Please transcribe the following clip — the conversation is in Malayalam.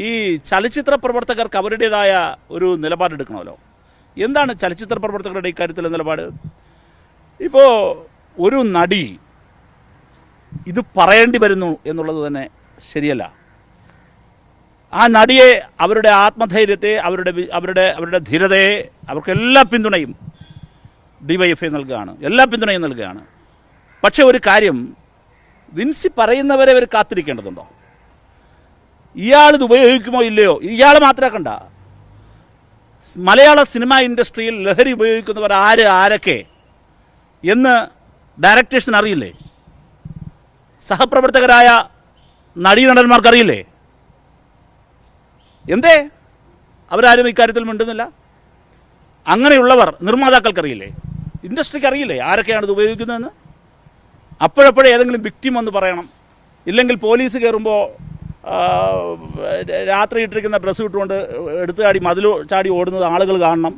ഈ ചലച്ചിത്ര പ്രവർത്തകർക്ക് അവരുടേതായ ഒരു നിലപാടെടുക്കണമല്ലോ. എന്താണ് ചലച്ചിത്ര പ്രവർത്തകരുടെ ഇക്കാര്യത്തിലെ നിലപാട്? ഇപ്പോൾ ഒരു നടി ഇത് പറയേണ്ടി വരുന്നു എന്നുള്ളത് തന്നെ ശരിയല്ല. ആ നടിയെ, അവരുടെ ആത്മധൈര്യത്തെ, അവരുടെ ധീരതയെ, അവർക്ക് എല്ലാ പിന്തുണയും DYFI നൽകുകയാണ്, എല്ലാ പിന്തുണയും നൽകുകയാണ്. പക്ഷേ ഒരു കാര്യം, വിൻസി പറയുന്നവരെ അവർ കാത്തിരിക്കേണ്ടതുണ്ടോ? ഇയാളിത് ഉപയോഗിക്കുമോ ഇല്ലയോ? ഇയാൾ മാത്രമാക്കണ്ട, മലയാള സിനിമാ ഇൻഡസ്ട്രിയിൽ ലഹരി ഉപയോഗിക്കുന്നവർ ആരൊക്കെ എന്ന് ഡയറക്ടേഴ്സിന് അറിയില്ലേ? സഹപ്രവർത്തകരായ നടീനടന്മാർക്കറിയില്ലേ? എന്തേ അവരാരും ഇക്കാര്യത്തിൽ മിണ്ടുന്നില്ല? അങ്ങനെയുള്ളവർ നിർമ്മാതാക്കൾക്കറിയില്ലേ? ഇൻഡസ്ട്രിക്ക് അറിയില്ലേ ആരൊക്കെയാണിത് ഉപയോഗിക്കുന്നതെന്ന്? അപ്പോഴപ്പോഴേ ഏതെങ്കിലും വിക്ടിം എന്ന് പറയണം. ഇല്ലെങ്കിൽ പോലീസ് കയറുമ്പോൾ രാത്രി ഇട്ടിരിക്കുന്ന ഡ്രസ്സ് ഇട്ടുകൊണ്ട് എടുത്തു ചാടി മതിൽ ചാടി ഓടുന്നത് ആളുകൾ കാണണം.